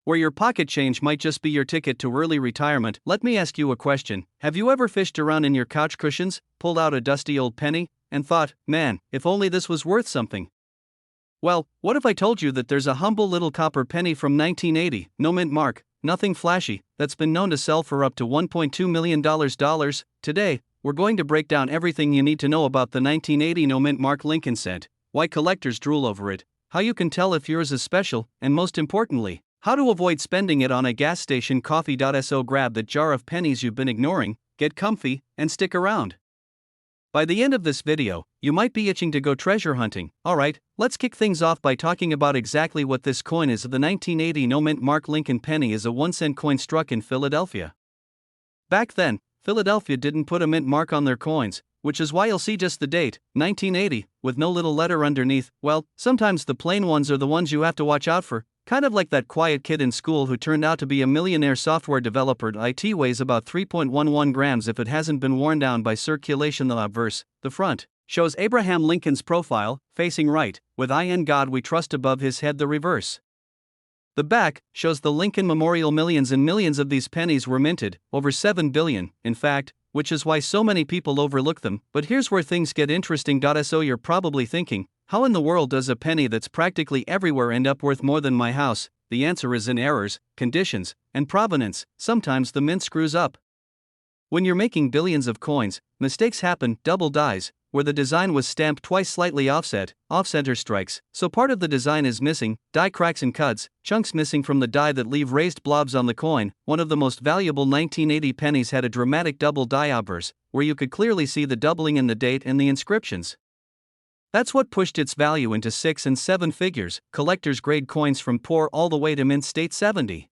where your pocket change might just be your ticket to early retirement. Let me ask you a question. Have you ever fished around in your couch cushions, pulled out a dusty old penny, and thought, man, if only this was worth something? Well, what if I told you that there's a humble little copper penny from 1980, no mint mark, nothing flashy, that's been known to sell for up to $1.2 million? Today, we're going to break down everything you need to know about the 1980 no mint mark Lincoln cent, why collectors drool over it, how you can tell if yours is special, and most importantly, how to avoid spending it on a gas station coffee. So grab that jar of pennies you've been ignoring, get comfy, and stick around. By the end of this video, you might be itching to go treasure hunting. Alright, let's kick things off by talking about exactly what this coin is. The 1980 no mint mark Lincoln penny is a 1-cent coin struck in Philadelphia. Back then, Philadelphia didn't put a mint mark on their coins, which is why you'll see just the date, 1980, with no little letter underneath. Well, sometimes the plain ones are the ones you have to watch out for, kind of like that quiet kid in school who turned out to be a millionaire software developer. It weighs about 3.11 grams if it hasn't been worn down by circulation. The obverse, the front, shows Abraham Lincoln's profile, facing right, with "I in God we trust" above his head. The reverse, the back, shows the Lincoln Memorial. Millions and millions of these pennies were minted, over 7 billion, in fact, which is why so many people overlook them. But here's where things get interesting. So you're probably thinking, how in the world does a penny that's practically everywhere end up worth more than my house? The answer is in errors, conditions, and provenance. Sometimes the mint screws up. When you're making billions of coins, mistakes happen. Double dies, where the design was stamped twice slightly offset, off-center strikes, so part of the design is missing, die cracks and cuts, chunks missing from the die that leave raised blobs on the coin. One of the most valuable 1980 pennies had a dramatic double die obverse, where you could clearly see the doubling in the date and the inscriptions. That's what pushed its value into 6 and 7 figures. Collectors grade coins from poor all the way to mint state 70.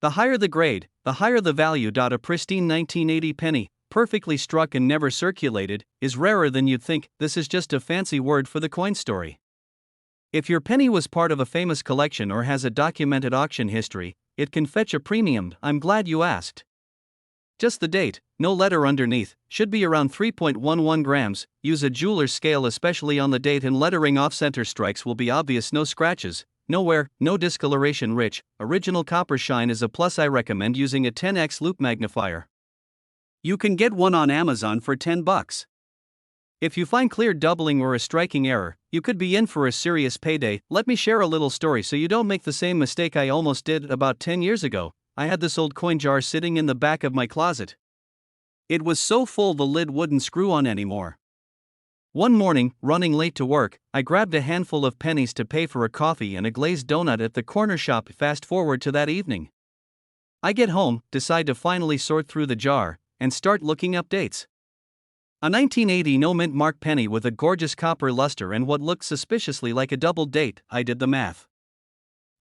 The higher the grade, the higher the value. A pristine 1980 penny, perfectly struck and never circulated, is rarer than you'd think. This is just a fancy word for the coin story. If your penny was part of a famous collection or has a documented auction history, it can fetch a premium. I'm glad you asked. Just the date, no letter underneath, should be around 3.11 grams. Use a jeweler's scale, especially on the date and lettering. Off-center strikes will be obvious. No scratches, no wear, no discoloration. Rich, original copper shine is a plus. I recommend using a 10x loop magnifier. You can get one on Amazon for $10. If you find clear doubling or a striking error, you could be in for a serious payday. Let me share a little story so you don't make the same mistake I almost did about 10 years ago. I had this old coin jar sitting in the back of my closet. It was so full the lid wouldn't screw on anymore. One morning, running late to work, I grabbed a handful of pennies to pay for a coffee and a glazed donut at the corner shop. Fast forward to that evening. I get home, decide to finally sort through the jar, and start looking up dates. A 1980 no mint mark penny with a gorgeous copper luster and what looked suspiciously like a double date. I did the math.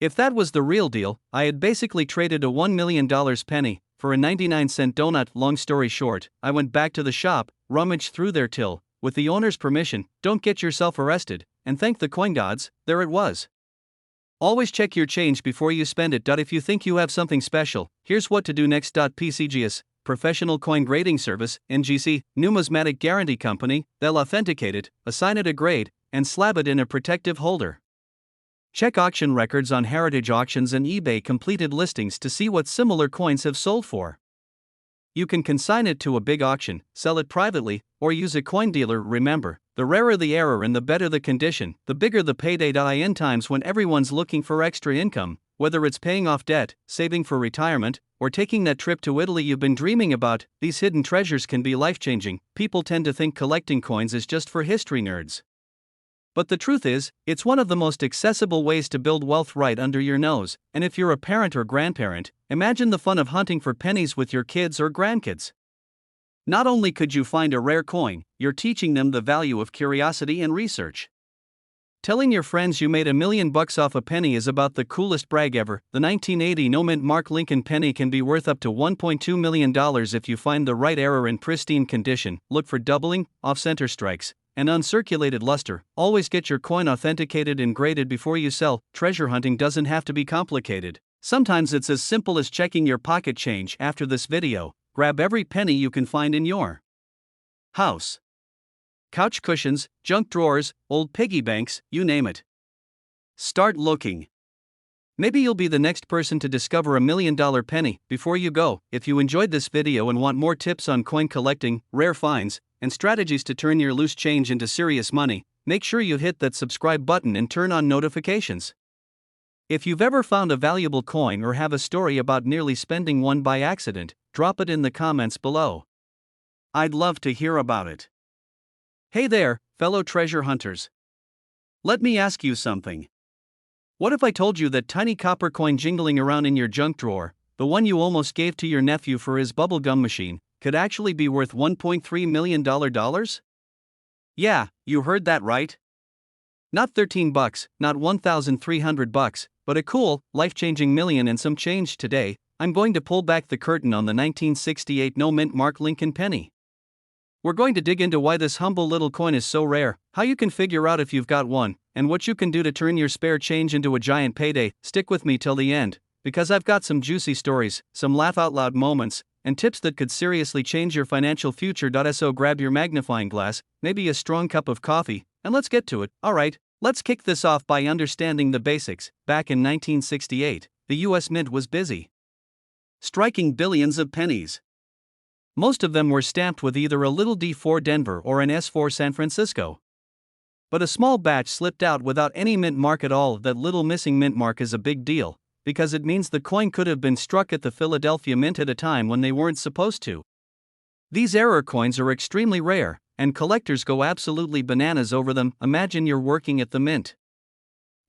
If that was the real deal, I had basically traded a $1 million penny for a 99-cent donut. Long story short, I went back to the shop, rummaged through their till, with the owner's permission, don't get yourself arrested, and thank the coin gods, there it was. Always check your change before you spend it. If you think you have something special, here's what to do next. PCGS, Professional Coin Grading Service, NGC, Numismatic Guarantee Company, they'll authenticate it, assign it a grade, and slab it in a protective holder. Check auction records on Heritage Auctions and eBay completed listings to see what similar coins have sold for. You can consign it to a big auction, sell it privately, or use a coin dealer. Remember, the rarer the error and the better the condition, the bigger the payday. In times when everyone's looking for extra income, whether it's paying off debt, saving for retirement, or taking that trip to Italy you've been dreaming about, these hidden treasures can be life-changing. People tend to think collecting coins is just for history nerds. But the truth is, it's one of the most accessible ways to build wealth right under your nose. And if you're a parent or grandparent, imagine the fun of hunting for pennies with your kids or grandkids. Not only could you find a rare coin, you're teaching them the value of curiosity and research. Telling your friends you made $1 million off a penny is about the coolest brag ever. The 1980 no mint mark Lincoln penny can be worth up to $1.2 million if you find the right error in pristine condition. Look for doubling, off-center strikes, and uncirculated luster. Always get your coin authenticated and graded before you sell. Treasure hunting doesn't have to be complicated. Sometimes it's as simple as checking your pocket change. After this video, grab every penny you can find in your house. Couch cushions, junk drawers, old piggy banks, you name it. Start looking. Maybe you'll be the next person to discover $1 million penny. Before you go, if you enjoyed this video and want more tips on coin collecting, rare finds, and strategies to turn your loose change into serious money, make sure you hit that subscribe button and turn on notifications. If you've ever found a valuable coin or have a story about nearly spending one by accident, drop it in the comments below. I'd love to hear about it. Hey there, fellow treasure hunters. Let me ask you something. What if I told you that tiny copper coin jingling around in your junk drawer, the one you almost gave to your nephew for his bubblegum machine, could actually be worth $1.3 million? Yeah, you heard that right. Not $13, not $1,300, but a cool, life-changing million and some change. Today, I'm going to pull back the curtain on the 1968 no-mint mark Lincoln penny. We're going to dig into why this humble little coin is so rare, how you can figure out if you've got one, and what you can do to turn your spare change into a giant payday. Stick with me till the end, because I've got some juicy stories, some laugh-out-loud moments, and tips that could seriously change your financial future. So grab your magnifying glass, maybe a strong cup of coffee, and let's get to it. Alright, let's kick this off by understanding the basics. Back in 1968, the US Mint was busy striking billions of pennies. Most of them were stamped with either a little D4 Denver or an S4 San Francisco. But a small batch slipped out without any mint mark at all. That little missing mint mark is a big deal, because it means the coin could have been struck at the Philadelphia Mint at a time when they weren't supposed to. These error coins are extremely rare, and collectors go absolutely bananas over them. Imagine you're working at the mint.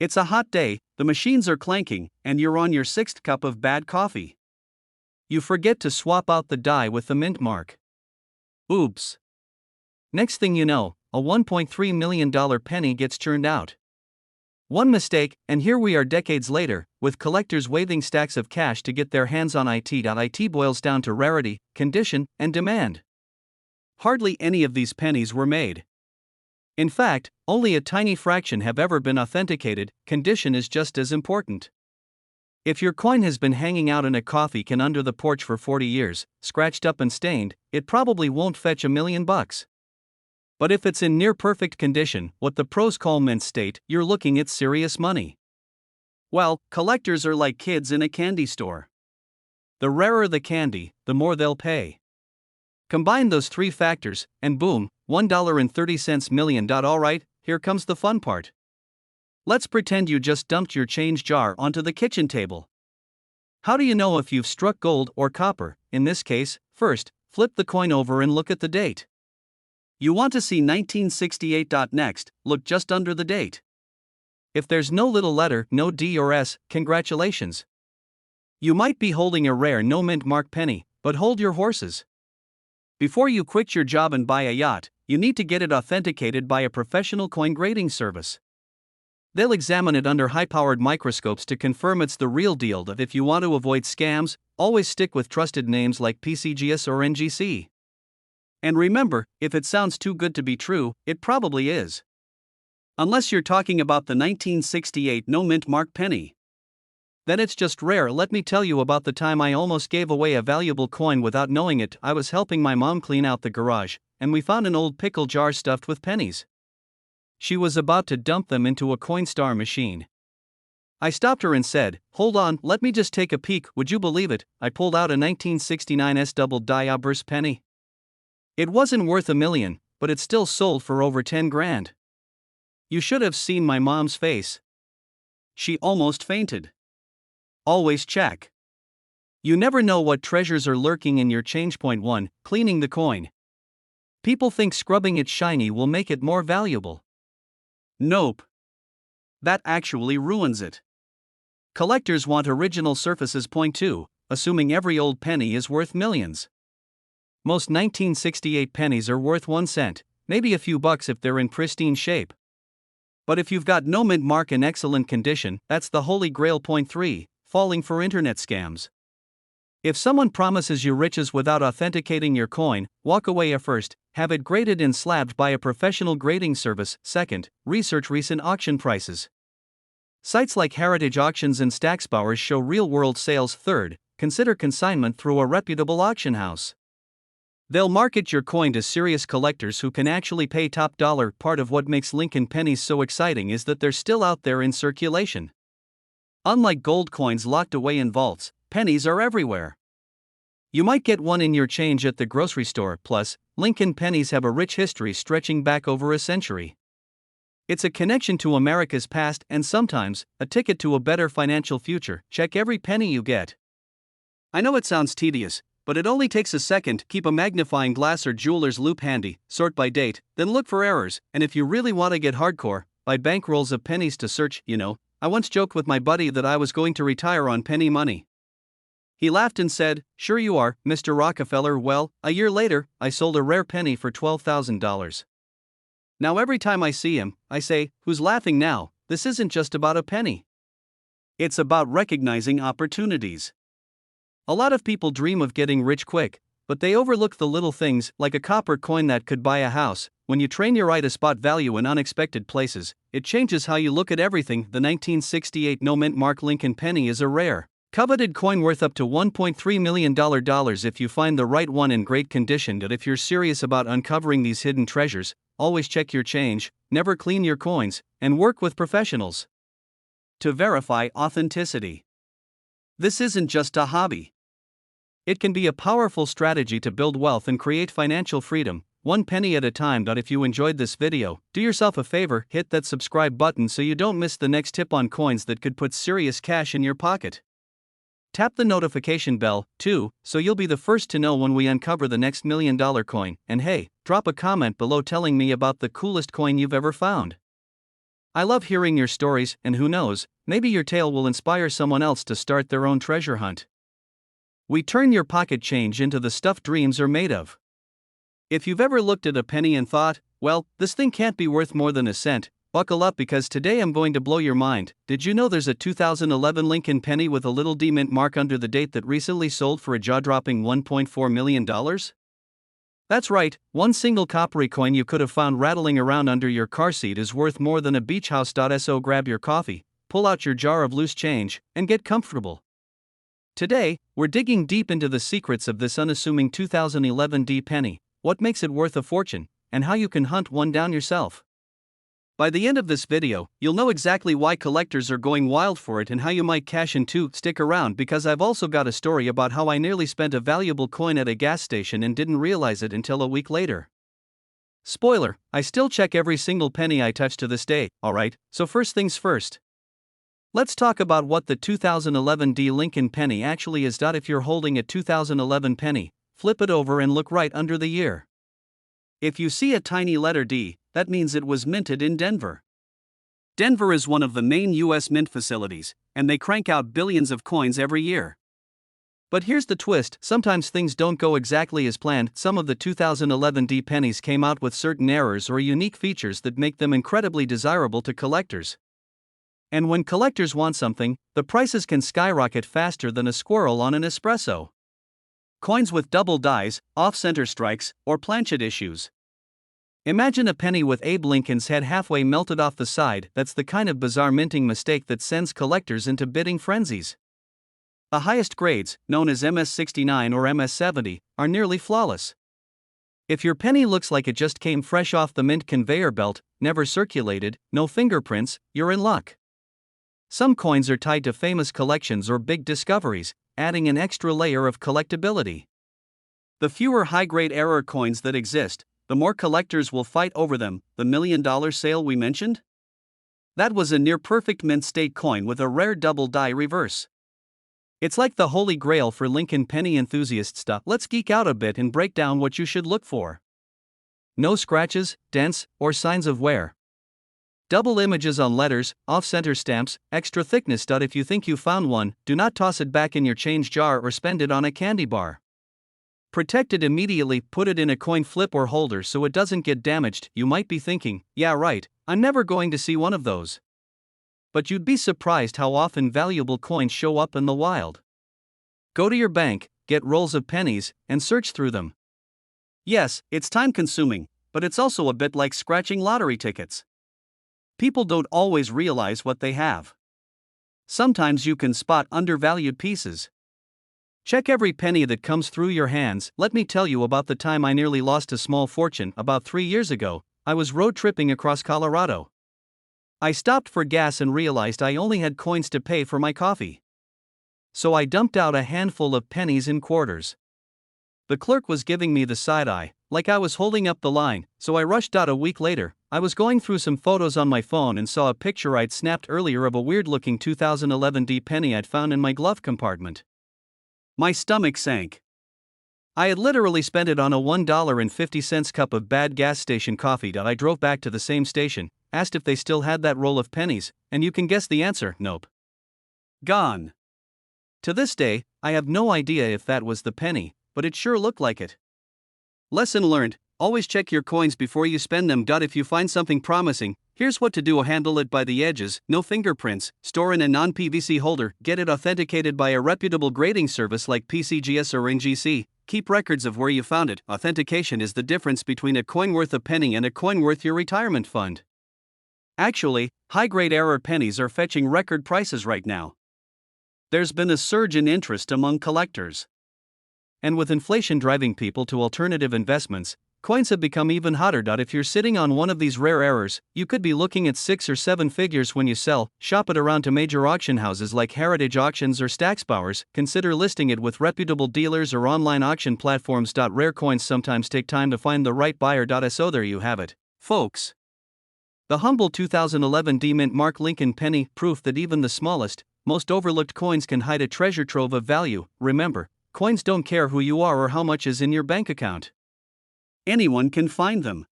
It's a hot day, the machines are clanking, and you're on your sixth cup of bad coffee. You forget to swap out the die with the mint mark. Oops. Next thing you know, a $1.3 million penny gets churned out. One mistake, and here we are decades later, with collectors waving stacks of cash to get their hands on it. It boils down to rarity, condition, and demand. Hardly any of these pennies were made. In fact, only a tiny fraction have ever been authenticated. Condition is just as important. If your coin has been hanging out in a coffee can under the porch for 40 years, scratched up and stained, it probably won't fetch $1 million. But if it's in near perfect condition, what the pros call mint state, you're looking at serious money. Well, collectors are like kids in a candy store. The rarer the candy, the more they'll pay. Combine those three factors, and boom, $1.30 million. Alright, here comes the fun part. Let's pretend you just dumped your change jar onto the kitchen table. How do you know if you've struck gold or copper? In this case, first, flip the coin over and look at the date. You want to see 1968. Next, look just under the date. If there's no little letter, no D or S, congratulations. You might be holding a rare no mint mark penny, but hold your horses. Before you quit your job and buy a yacht, you need to get it authenticated by a professional coin grading service. They'll examine it under high-powered microscopes to confirm it's the real deal. If you want to avoid scams, always stick with trusted names like PCGS or NGC. And remember, if it sounds too good to be true, it probably is. Unless you're talking about the 1968 no mint mark penny. Then it's just rare. Let me tell you about the time I almost gave away a valuable coin without knowing it. I was helping my mom clean out the garage, and we found an old pickle jar stuffed with pennies. She was about to dump them into a Coinstar machine. I stopped her and said, "Hold on, let me just take a peek." Would you believe it? I pulled out a 1969 S double die burst penny. It wasn't worth $1 million, but it still sold for over 10 grand. You should have seen my mom's face. She almost fainted. Always check. You never know what treasures are lurking in your change. Point 1, cleaning the coin. People think scrubbing it shiny will make it more valuable. Nope. That actually ruins it. Collectors want original surfaces. Point 2, assuming every old penny is worth millions. Most 1968 pennies are worth 1 cent, maybe a few bucks if they're in pristine shape. But if you've got no mint mark in excellent condition, that's the holy grail. Point 3, falling for internet scams. If someone promises you riches without authenticating your coin, walk away. First, have it graded and slabbed by a professional grading service. Second, research recent auction prices. Sites like Heritage Auctions and Stacksbowers show real-world sales. Third, consider consignment through a reputable auction house. They'll market your coin to serious collectors who can actually pay top dollar. Part of what makes Lincoln pennies so exciting is that they're still out there in circulation. Unlike gold coins locked away in vaults, pennies are everywhere. You might get one in your change at the grocery store. Plus, Lincoln pennies have a rich history stretching back over a century. It's a connection to America's past and sometimes a ticket to a better financial future. Check every penny you get. I know it sounds tedious, but it only takes a second. Keep a magnifying glass or jeweler's loupe handy, sort by date, then look for errors, and if you really want to get hardcore, buy bankrolls of pennies to search. I once joked with my buddy that I was going to retire on penny money. He laughed and said, "Sure you are, Mr. Rockefeller." Well, a year later, I sold a rare penny for $12,000. Now every time I see him, I say, "Who's laughing now? This isn't just about a penny. It's about recognizing opportunities." A lot of people dream of getting rich quick, but they overlook the little things, like a copper coin that could buy a house. When you train your eye to spot value in unexpected places, it changes how you look at everything. The 1968 no-mint mark Lincoln penny is a rare, coveted coin worth up to $1.3 million if you find the right one in great condition. And if you're serious about uncovering these hidden treasures, always check your change, never clean your coins, and work with professionals to verify authenticity. This isn't just a hobby. It can be a powerful strategy to build wealth and create financial freedom, one penny at a time. If you enjoyed this video, do yourself a favor, hit that subscribe button so you don't miss the next tip on coins that could put serious cash in your pocket. Tap the notification bell, too, so you'll be the first to know when we uncover the next $1 million coin. And hey, drop a comment below telling me about the coolest coin you've ever found. I love hearing your stories, and who knows, maybe your tale will inspire someone else to start their own treasure hunt. We turn your pocket change into the stuff dreams are made of. If you've ever looked at a penny and thought, "Well, this thing can't be worth more than a cent," buckle up because today I'm going to blow your mind. Did you know there's a 2011 Lincoln penny with a little D mint mark under the date that recently sold for a jaw-dropping $1.4 million? That's right, one single coppery coin you could have found rattling around under your car seat is worth more than a beach house. So grab your coffee, pull out your jar of loose change, and get comfortable. Today, we're digging deep into the secrets of this unassuming 2011 D penny, what makes it worth a fortune, and how you can hunt one down yourself. By the end of this video, you'll know exactly why collectors are going wild for it and how you might cash in too. Stick around because I've also got a story about how I nearly spent a valuable coin at a gas station and didn't realize it until a week later. Spoiler, I still check every single penny I touch to this day. Alright, so first things first. Let's talk about what the 2011 D Lincoln penny actually is. If you're holding a 2011 penny, flip it over and look right under the year. If you see a tiny letter D, that means it was minted in Denver. Denver is one of the main US mint facilities, and they crank out billions of coins every year. But here's the twist, sometimes things don't go exactly as planned. Some of the 2011 D pennies came out with certain errors or unique features that make them incredibly desirable to collectors. And when collectors want something, the prices can skyrocket faster than a squirrel on an espresso. Coins with double dies, off-center strikes, or planchet issues. Imagine a penny with Abe Lincoln's head halfway melted off the side. That's the kind of bizarre minting mistake that sends collectors into bidding frenzies. The highest grades, known as MS69 or MS70, are nearly flawless. If your penny looks like it just came fresh off the mint conveyor belt, never circulated, no fingerprints, you're in luck. Some coins are tied to famous collections or big discoveries, adding an extra layer of collectability. The fewer high-grade error coins that exist, the more collectors will fight over them. The $1 million sale we mentioned? That was a near-perfect mint state coin with a rare double die reverse. It's like the holy grail for Lincoln penny enthusiasts. Let's geek out a bit and break down what you should look for. No scratches, dents, or signs of wear. Double images on letters, off-center stamps, extra thickness. If you think you found one, do not toss it back in your change jar or spend it on a candy bar. Protect it immediately, put it in a coin flip or holder so it doesn't get damaged. You might be thinking, yeah right, I'm never going to see one of those. But you'd be surprised how often valuable coins show up in the wild. Go to your bank, get rolls of pennies, and search through them. Yes, it's time-consuming, but it's also a bit like scratching lottery tickets. People don't always realize what they have. Sometimes you can spot undervalued pieces. Check every penny that comes through your hands. Let me tell you about the time I nearly lost a small fortune. About 3 years ago, I was road tripping across Colorado. I stopped for gas and realized I only had coins to pay for my coffee. So I dumped out a handful of pennies and quarters. The clerk was giving me the side eye, like I was holding up the line, so I rushed out a week later. I was going through some photos on my phone and saw a picture I'd snapped earlier of a weird-looking 2011 D penny I'd found in my glove compartment. My stomach sank. I had literally spent it on a $1.50 cup of bad gas station coffee. I drove back to the same station, asked if they still had that roll of pennies, and you can guess the answer: nope. Gone. To this day, I have no idea if that was the penny, but it sure looked like it. Lesson learned: always check your coins before you spend them. If you find something promising, here's what to do: handle it by the edges, no fingerprints, store in a non-PVC holder, get it authenticated by a reputable grading service like PCGS or NGC, keep records of where you found it. Authentication is the difference between a coin worth a penny and a coin worth your retirement fund. Actually, high-grade error pennies are fetching record prices right now. There's been a surge in interest among collectors. And with inflation driving people to alternative investments, coins have become even hotter. If you're sitting on one of these rare errors, you could be looking at 6 or 7 figures when you sell. Shop it around to major auction houses like Heritage Auctions or Stacksbowers. Consider listing it with reputable dealers or online auction platforms. Rare coins sometimes take time to find the right buyer. So there you have it, folks. The humble 2011 D Mint Mark Lincoln penny, proof that even the smallest, most overlooked coins can hide a treasure trove of value. Remember, coins don't care who you are or how much is in your bank account. Anyone can find them.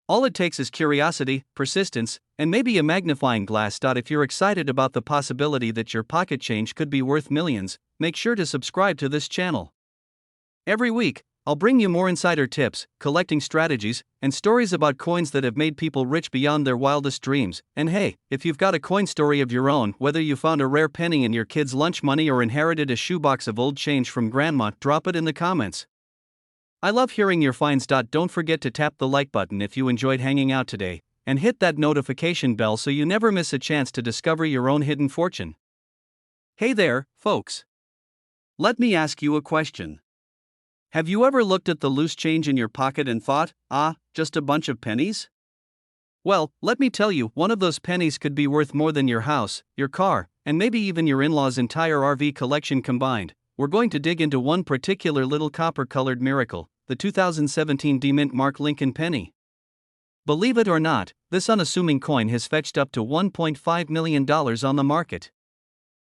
All it takes is curiosity, persistence, and maybe a magnifying glass. If you're excited about the possibility that your pocket change could be worth millions, make sure to subscribe to this channel. Every week, I'll bring you more insider tips, collecting strategies, and stories about coins that have made people rich beyond their wildest dreams. And hey, if you've got a coin story of your own, whether you found a rare penny in your kid's lunch money or inherited a shoebox of old change from grandma, drop it in the comments. I love hearing your finds. Don't forget to tap the like button if you enjoyed hanging out today, and hit that notification bell so you never miss a chance to discover your own hidden fortune. Hey there, folks. Let me ask you a question. Have you ever looked at the loose change in your pocket and thought, just a bunch of pennies? Well, let me tell you, one of those pennies could be worth more than your house, your car, and maybe even your in-laws' entire RV collection combined. We're going to dig into one particular little copper-colored miracle, the 2017 D Mint Mark Lincoln penny. Believe it or not, this unassuming coin has fetched up to $1.5 million on the market.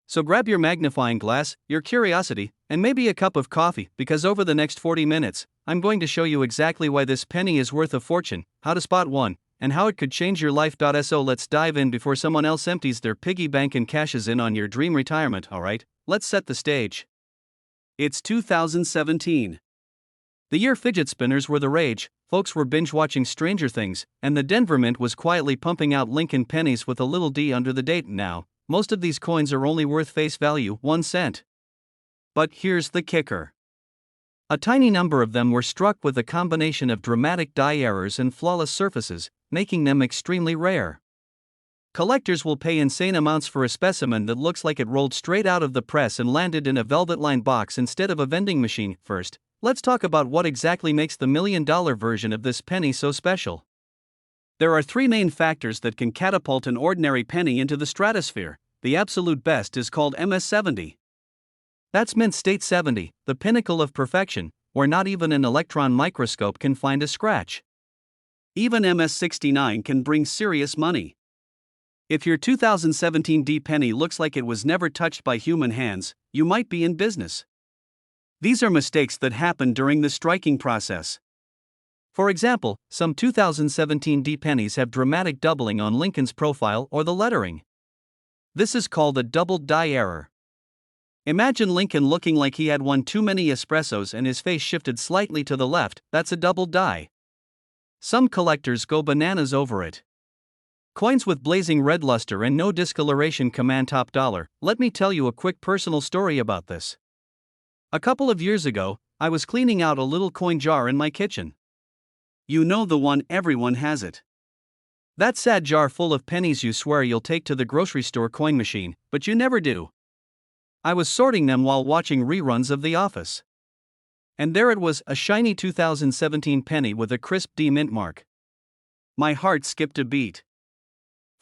So grab your magnifying glass, your curiosity, and maybe a cup of coffee, because over the next 40 minutes, I'm going to show you exactly why this penny is worth a fortune, how to spot one, and how it could change your life. So let's dive in before someone else empties their piggy bank and cashes in on your dream retirement. Alright, let's set the stage. It's 2017. The year fidget spinners were the rage, folks were binge-watching Stranger Things, and the Denver Mint was quietly pumping out Lincoln pennies with a little D under the date. Now, most of these coins are only worth face value, 1 cent. But here's the kicker. A tiny number of them were struck with a combination of dramatic die errors and flawless surfaces, making them extremely rare. Collectors will pay insane amounts for a specimen that looks like it rolled straight out of the press and landed in a velvet-lined box instead of a vending machine. First, let's talk about what exactly makes the million-dollar version of this penny so special. There are 3 main factors that can catapult an ordinary penny into the stratosphere. The absolute best is called MS-70. That's Mint State 70, the pinnacle of perfection, where not even an electron microscope can find a scratch. Even MS-69 can bring serious money. If your 2017 D penny looks like it was never touched by human hands, you might be in business. These are mistakes that happen during the striking process. For example, some 2017 D pennies have dramatic doubling on Lincoln's profile or the lettering. This is called a doubled die error. Imagine Lincoln looking like he had one too many espressos and his face shifted slightly to the left. That's a doubled die. Some collectors go bananas over it. Coins with blazing red luster and no discoloration command top dollar. Let me tell you a quick personal story about this. A couple of years ago, I was cleaning out a little coin jar in my kitchen. You know, the one everyone has it. That sad jar full of pennies you swear you'll take to the grocery store coin machine, but you never do. I was sorting them while watching reruns of The Office. And there it was, a shiny 2017 penny with a crisp D Mint mark. My heart skipped a beat.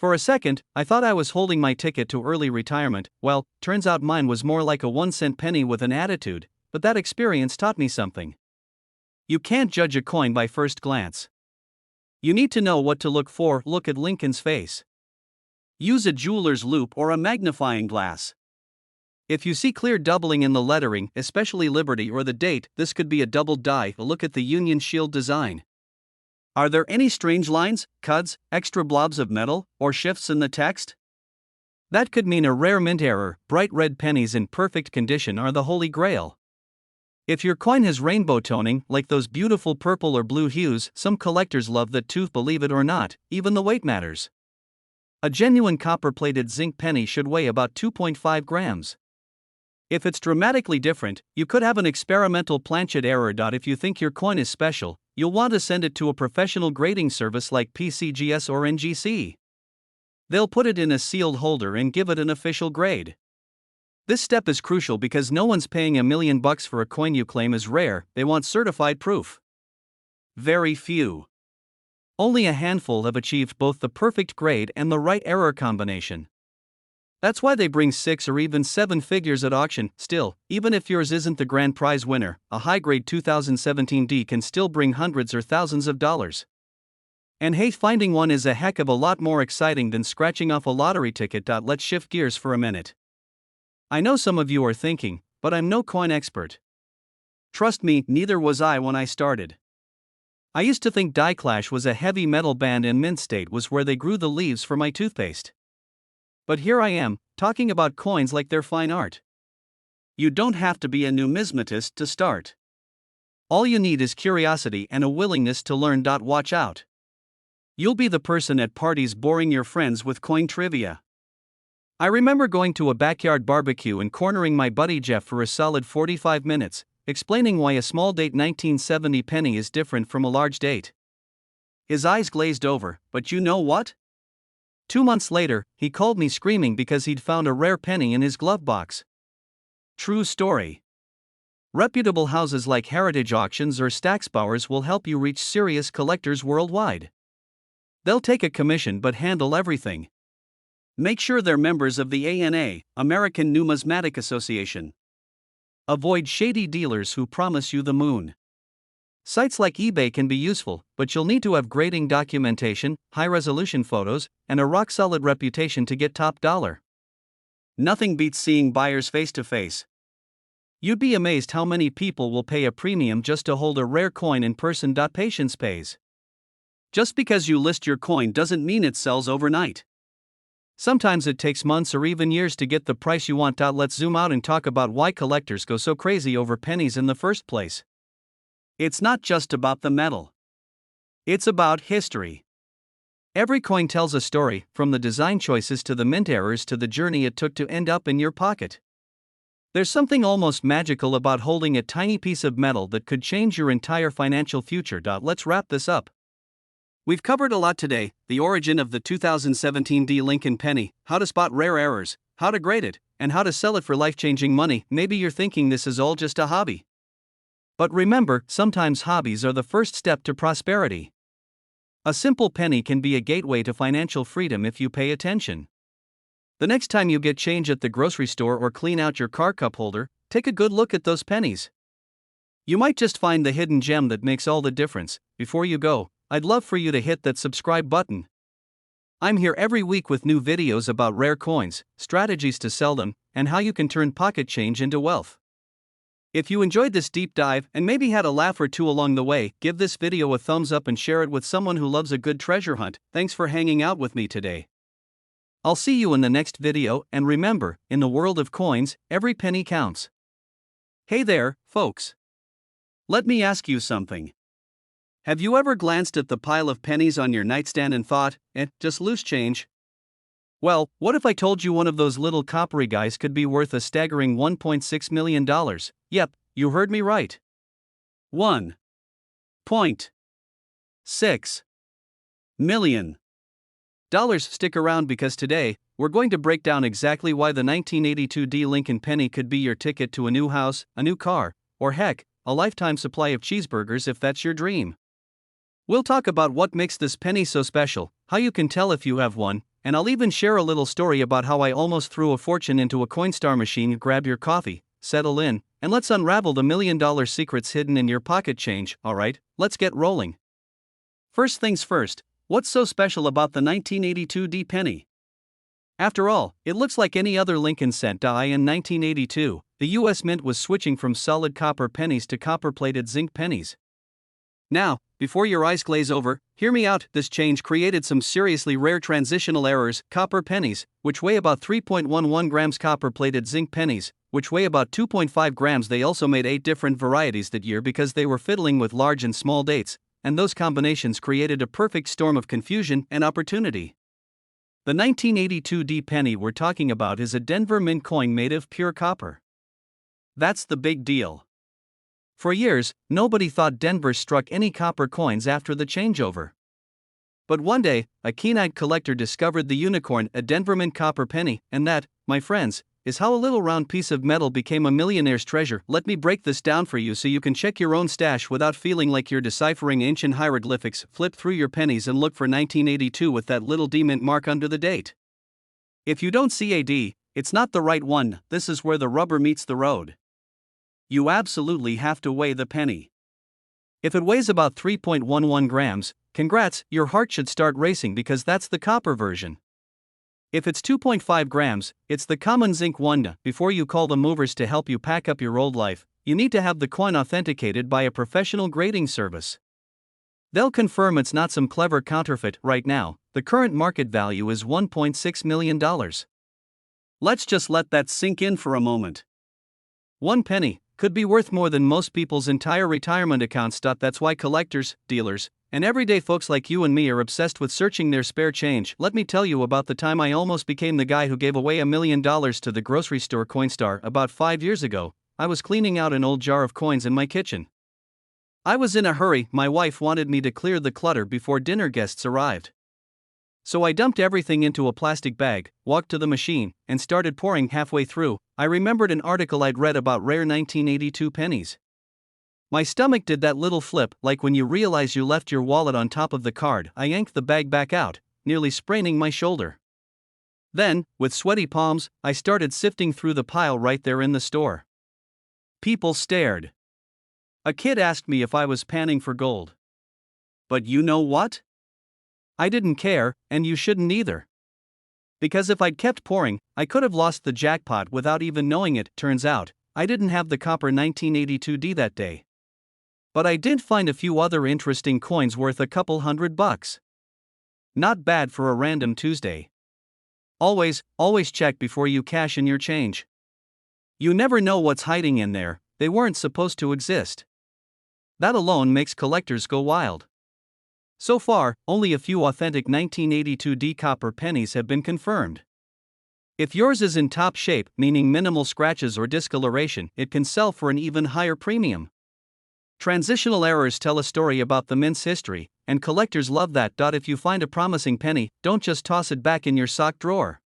For a second, I thought I was holding my ticket to early retirement. Well, turns out mine was more like a 1-cent penny with an attitude, but that experience taught me something. You can't judge a coin by first glance. You need to know what to look for. Look at Lincoln's face. Use a jeweler's loupe or a magnifying glass. If you see clear doubling in the lettering, especially Liberty or the date, this could be a doubled die. Look at the Union Shield design. Are there any strange lines, cuts, extra blobs of metal, or shifts in the text? That could mean a rare mint error. Bright red pennies in perfect condition are the holy grail. If your coin has rainbow toning, like those beautiful purple or blue hues, some collectors love that too. Believe it or not, even the weight matters. A genuine copper-plated zinc penny should weigh about 2.5 grams. If it's dramatically different, you could have an experimental planchet error. If you think your coin is special, you'll want to send it to a professional grading service like PCGS or NGC. They'll put it in a sealed holder and give it an official grade. This step is crucial because no one's paying $1 million for a coin you claim is rare. They want certified proof. Very few. Only a handful have achieved both the perfect grade and the right error combination. That's why they bring 6 or even 7 figures at auction. Still, even if yours isn't the grand prize winner, a high-grade 2017 D can still bring hundreds or thousands of dollars. And hey, finding one is a heck of a lot more exciting than scratching off a lottery ticket. Let's shift gears for a minute. I know some of you are thinking, but I'm no coin expert. Trust me, neither was I when I started. I used to think die clash was a heavy metal band and mint state was where they grew the leaves for my toothpaste. But here I am, talking about coins like they're fine art. You don't have to be a numismatist to start. All you need is curiosity and a willingness to learn. Watch out. You'll be the person at parties boring your friends with coin trivia. I remember going to a backyard barbecue and cornering my buddy Jeff for a solid 45 minutes, explaining why a small date 1970 penny is different from a large date. His eyes glazed over, but you know what? 2 months later, he called me screaming because he'd found a rare penny in his glove box. True story. Reputable houses like Heritage Auctions or Stacksbowers will help you reach serious collectors worldwide. They'll take a commission but handle everything. Make sure they're members of the ANA, American Numismatic Association. Avoid shady dealers who promise you the moon. Sites like eBay can be useful, but you'll need to have grading documentation, high-resolution photos, and a rock-solid reputation to get top dollar. Nothing beats seeing buyers face-to-face. You'd be amazed how many people will pay a premium just to hold a rare coin in person. Patience pays. Just because you list your coin doesn't mean it sells overnight. Sometimes it takes months or even years to get the price you want. Let's zoom out and talk about why collectors go so crazy over pennies in the first place. It's not just about the metal. It's about history. Every coin tells a story, from the design choices to the mint errors to the journey it took to end up in your pocket. There's something almost magical about holding a tiny piece of metal that could change your entire financial future. Let's wrap this up. We've covered a lot today: the origin of the 2017 D Lincoln penny, how to spot rare errors, how to grade it, and how to sell it for life-changing money. Maybe you're thinking this is all just a hobby. But remember, sometimes hobbies are the first step to prosperity. A simple penny can be a gateway to financial freedom if you pay attention. The next time you get change at the grocery store or clean out your car cup holder, take a good look at those pennies. You might just find the hidden gem that makes all the difference. Before you go, I'd love for you to hit that subscribe button. I'm here every week with new videos about rare coins, strategies to sell them, and how you can turn pocket change into wealth. If you enjoyed this deep dive and maybe had a laugh or two along the way, give this video a thumbs up and share it with someone who loves a good treasure hunt. Thanks for hanging out with me today. I'll see you in the next video, and remember, in the world of coins, every penny counts. Hey there, folks. Let me ask you something. Have you ever glanced at the pile of pennies on your nightstand and thought, just loose change? Well, what if I told you one of those little coppery guys could be worth a staggering $1.6 million? Yep, you heard me right. $1.6 million. Stick around because today, we're going to break down exactly why the 1982 D Lincoln penny could be your ticket to a new house, a new car, or heck, a lifetime supply of cheeseburgers if that's your dream. We'll talk about what makes this penny so special, how you can tell if you have one, and I'll even share a little story about how I almost threw a fortune into a Coinstar machine. Grab your coffee, settle in, and let's unravel the $1,000,000 secrets hidden in your pocket change. Alright, let's get rolling. First things first, what's so special about the 1982 D penny? After all, it looks like any other Lincoln cent. In 1982, the US Mint was switching from solid copper pennies to copper-plated zinc pennies. Now, before your eyes glaze over, hear me out. This change created some seriously rare transitional errors. Copper pennies, which weigh about 3.11 grams, copper-plated zinc pennies, which weigh about 2.5 grams. They also made 8 different varieties that year because they were fiddling with large and small dates, and those combinations created a perfect storm of confusion and opportunity. The 1982 D penny we're talking about is a Denver Mint coin made of pure copper. That's the big deal. For years, nobody thought Denver struck any copper coins after the changeover. But one day, a keen-eyed collector discovered the unicorn, a Denver Mint copper penny, and that, my friends, is how a little round piece of metal became a millionaire's treasure. Let me break this down for you so you can check your own stash without feeling like you're deciphering ancient hieroglyphics. Flip through your pennies and look for 1982 with that little D mint mark under the date. If you don't see a D, it's not the right one. This is where the rubber meets the road. You absolutely have to weigh the penny. If it weighs about 3.11 grams, congrats, your heart should start racing because that's the copper version. If it's 2.5 grams, it's the common zinc one. Before you call the movers to help you pack up your old life, you need to have the coin authenticated by a professional grading service. They'll confirm it's not some clever counterfeit. Right now, the current market value is $1.6 million. Let's just let that sink in for a moment. One penny could be worth more than most people's entire retirement accounts. That's why collectors, dealers, and everyday folks like you and me are obsessed with searching their spare change. Let me tell you about the time I almost became the guy who gave away $1 million to the grocery store Coinstar. About 5 years ago, I was cleaning out an old jar of coins in my kitchen. I was in a hurry. My wife wanted me to clear the clutter before dinner guests arrived. So I dumped everything into a plastic bag, walked to the machine, and started pouring. Halfway through, I remembered an article I'd read about rare 1982 pennies. My stomach did that little flip, like when you realize you left your wallet on top of the card. I yanked the bag back out, nearly spraining my shoulder. Then, with sweaty palms, I started sifting through the pile right there in the store. People stared. A kid asked me if I was panning for gold. But you know what? I didn't care, and you shouldn't either. Because if I'd kept pouring, I could have lost the jackpot without even knowing it. Turns out, I didn't have the copper 1982D that day. But I did find a few other interesting coins worth a couple $100. Not bad for a random Tuesday. Always check before you cash in your change. You never know what's hiding in there. They weren't supposed to exist. That alone makes collectors go wild. So far, only a few authentic 1982 D copper pennies have been confirmed. If yours is in top shape, meaning minimal scratches or discoloration, it can sell for an even higher premium. Transitional errors tell a story about the mint's history, and collectors love that. If you find a promising penny, don't just toss it back in your sock drawer.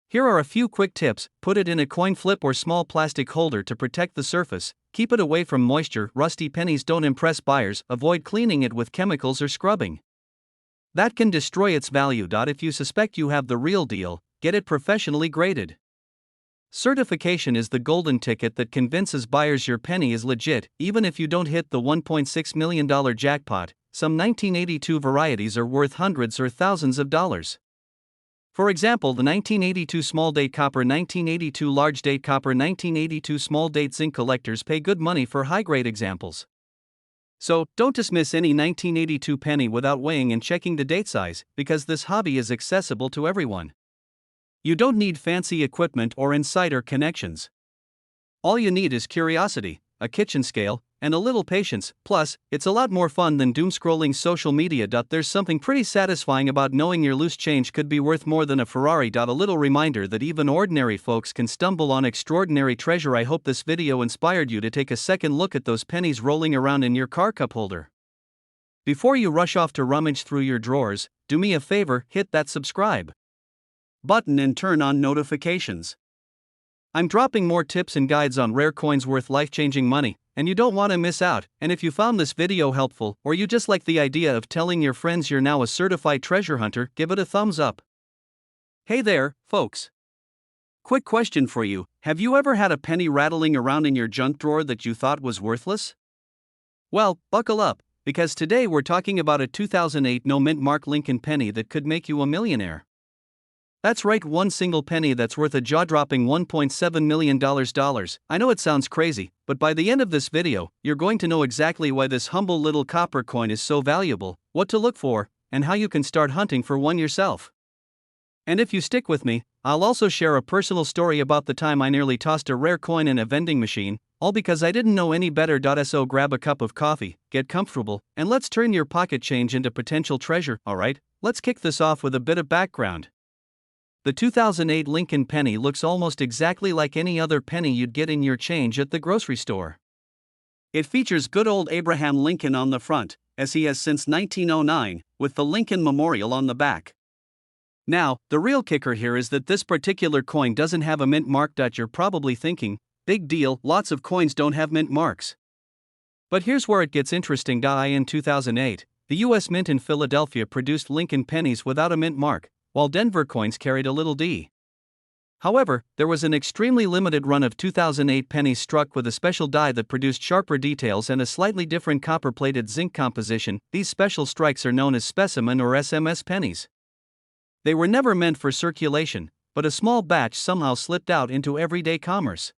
Here are a few quick tips. Put it in a coin flip or small plastic holder to protect the surface. Keep it away from moisture. Rusty pennies don't impress buyers. Avoid cleaning it with chemicals or scrubbing. That can destroy its value. If you suspect you have the real deal, get it professionally graded. Certification is the golden ticket that convinces buyers your penny is legit. Even if you don't hit the $1.6 million jackpot, some 1982 varieties are worth hundreds or thousands of dollars. For example, the 1982 small date copper, 1982 large date copper, 1982 small date zinc. Collectors pay good money for high-grade examples. So, don't dismiss any 1982 penny without weighing and checking the date size, because this hobby is accessible to everyone. You don't need fancy equipment or insider connections. All you need is curiosity, a kitchen scale, and a little patience. Plus, it's a lot more fun than doom-scrolling social media. There's something pretty satisfying about knowing your loose change could be worth more than a Ferrari. A little reminder that even ordinary folks can stumble on extraordinary treasure. I hope this video inspired you to take a second look at those pennies rolling around in your car cup holder. Before you rush off to rummage through your drawers, do me a favor, hit that subscribe button and turn on notifications. I'm dropping more tips and guides on rare coins worth life-changing money, and you don't want to miss out. And if you found this video helpful, or you just like the idea of telling your friends you're now a certified treasure hunter, give it a thumbs up. Hey there, folks. Quick question for you. Have you ever had a penny rattling around in your junk drawer that you thought was worthless? Well, buckle up, because today we're talking about a 2008 no mint mark Lincoln penny that could make you a millionaire. That's right, one single penny that's worth a jaw-dropping $1.7 million. I know it sounds crazy, but by the end of this video, you're going to know exactly why this humble little copper coin is so valuable, what to look for, and how you can start hunting for one yourself. And if you stick with me, I'll also share a personal story about the time I nearly tossed a rare coin in a vending machine, all because I didn't know any better. So grab a cup of coffee, get comfortable, and let's turn your pocket change into potential treasure. Alright, let's kick this off with a bit of background. The 2008 Lincoln penny looks almost exactly like any other penny you'd get in your change at the grocery store. It features good old Abraham Lincoln on the front, as he has since 1909, with the Lincoln Memorial on the back. Now, the real kicker here is that this particular coin doesn't have a mint mark. You're probably thinking, big deal, lots of coins don't have mint marks. But here's where it gets interesting. In 2008, the U.S. Mint in Philadelphia produced Lincoln pennies without a mint mark, while Denver coins carried a little d. However, there was an extremely limited run of 2008 pennies struck with a special die that produced sharper details and a slightly different copper-plated zinc composition. These special strikes are known as specimen or SMS pennies. They were never meant for circulation, but a small batch somehow slipped out into everyday commerce.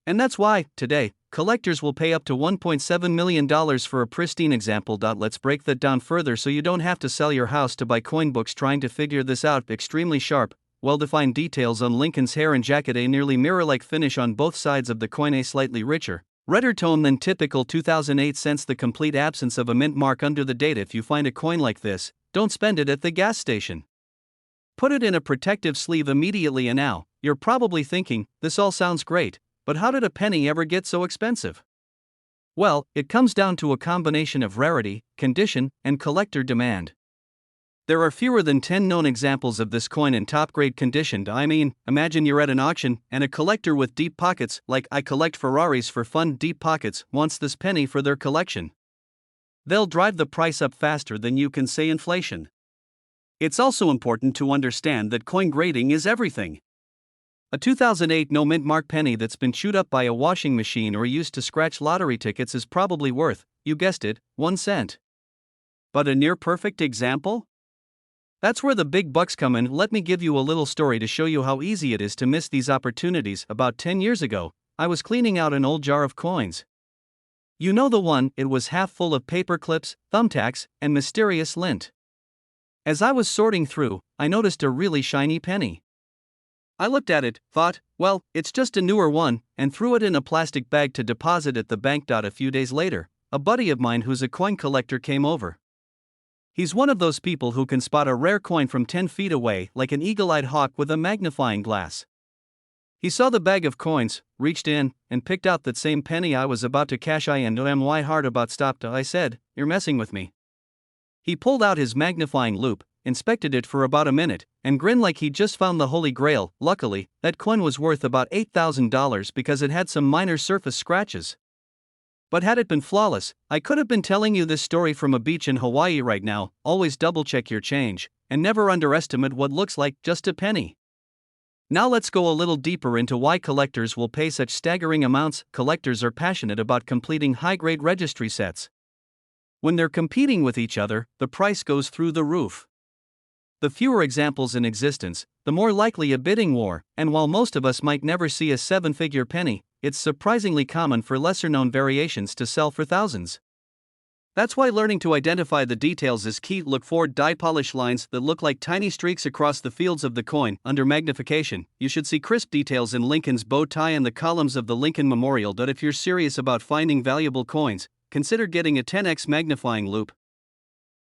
And that's why, today, collectors will pay up to $1.7 million for a pristine example. Let's break that down further so you don't have to sell your house to buy coin books trying to figure this out. Extremely sharp, well-defined details on Lincoln's hair and jacket. A nearly mirror-like finish on both sides of the coin. A slightly richer, redder tone than typical 2008 cents. The complete absence of a mint mark under the date. If you find a coin like this, don't spend it at the gas station. Put it in a protective sleeve immediately. And now, you're probably thinking, this all sounds great, but how did a penny ever get so expensive? Well, it comes down to a combination of rarity, condition, and collector demand. There are fewer than 10 known examples of this coin in top-grade condition. Imagine you're at an auction, and a collector with deep pockets, like I collect Ferraris for fun, deep pockets, wants this penny for their collection. They'll drive the price up faster than you can say inflation. It's also important to understand that coin grading is everything. A 2008 no mint mark penny that's been chewed up by a washing machine or used to scratch lottery tickets is probably worth, you guessed it, 1 cent. But a near-perfect example? That's where the big bucks come in. Let me give you a little story to show you how easy it is to miss these opportunities. About 10 years ago, I was cleaning out an old jar of coins. You know the one, it was half full of paper clips, thumbtacks, and mysterious lint. As I was sorting through, I noticed a really shiny penny. I looked at it, thought, well, it's just a newer one, and threw it in a plastic bag to deposit at the bank. A few days later, a buddy of mine who's a coin collector came over. He's one of those people who can spot a rare coin from 10 feet away like an eagle-eyed hawk with a magnifying glass. He saw the bag of coins, reached in, and picked out that same penny I was about to cash. Why hard about stopped? I said, you're messing with me. He pulled out his magnifying loupe, inspected it for about a minute, and grinned like he'd just found the Holy Grail. Luckily, that coin was worth about $8,000 because it had some minor surface scratches. But had it been flawless, I could have been telling you this story from a beach in Hawaii right now. Always double-check your change, and never underestimate what looks like just a penny. Now let's go a little deeper into why collectors will pay such staggering amounts. Collectors are passionate about completing high-grade registry sets. When they're competing with each other, the price goes through the roof. The fewer examples in existence, the more likely a bidding war, and while most of us might never see a 7-figure penny, it's surprisingly common for lesser-known variations to sell for thousands. That's why learning to identify the details is key. Look for die polish lines that look like tiny streaks across the fields of the coin. Under magnification, you should see crisp details in Lincoln's bow tie and the columns of the Lincoln Memorial. If you're serious about finding valuable coins, consider getting a 10x magnifying loupe.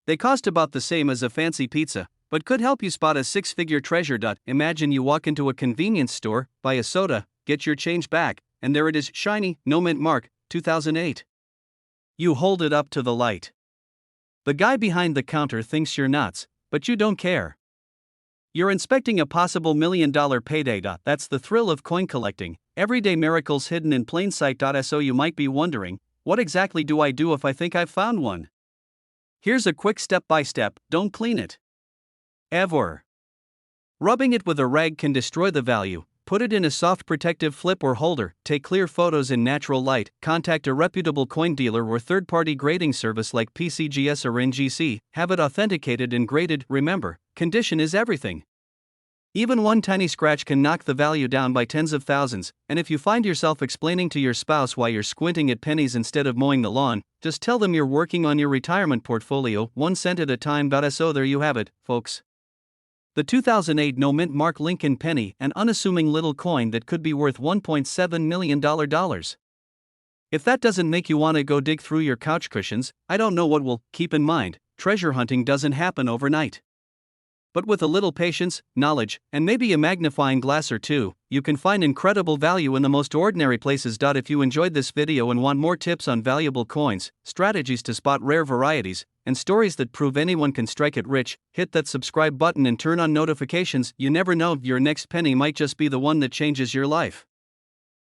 They cost about the same as a fancy pizza, but could help you spot a 6-figure treasure. Imagine you walk into a convenience store, buy a soda, get your change back, and there it is, shiny, no mint mark, 2008. You hold it up to the light. The guy behind the counter thinks you're nuts, but you don't care. You're inspecting a possible $1 million payday. That's the thrill of coin collecting, everyday miracles hidden in plain sight. So you might be wondering, what exactly do I do if I think I've found one? Here's a quick step-by-step, don't clean it. Ever. Rubbing it with a rag can destroy the value. Put it in a soft protective flip or holder, take clear photos in natural light, contact a reputable coin dealer or third-party grading service like PCGS or NGC, have it authenticated and graded. Remember, condition is everything. Even one tiny scratch can knock the value down by tens of thousands, and if you find yourself explaining to your spouse why you're squinting at pennies instead of mowing the lawn, just tell them you're working on your retirement portfolio, 1 cent at a time. So there you have it, folks. The 2008 no-mint Mark Lincoln penny, an unassuming little coin that could be worth $1.7 million. If that doesn't make you want to go dig through your couch cushions, I don't know what will. Keep in mind, treasure hunting doesn't happen overnight. But with a little patience, knowledge, and maybe a magnifying glass or two, you can find incredible value in the most ordinary places. If you enjoyed this video and want more tips on valuable coins, strategies to spot rare varieties, and stories that prove anyone can strike it rich, hit that subscribe button and turn on notifications. You never know, your next penny might just be the one that changes your life.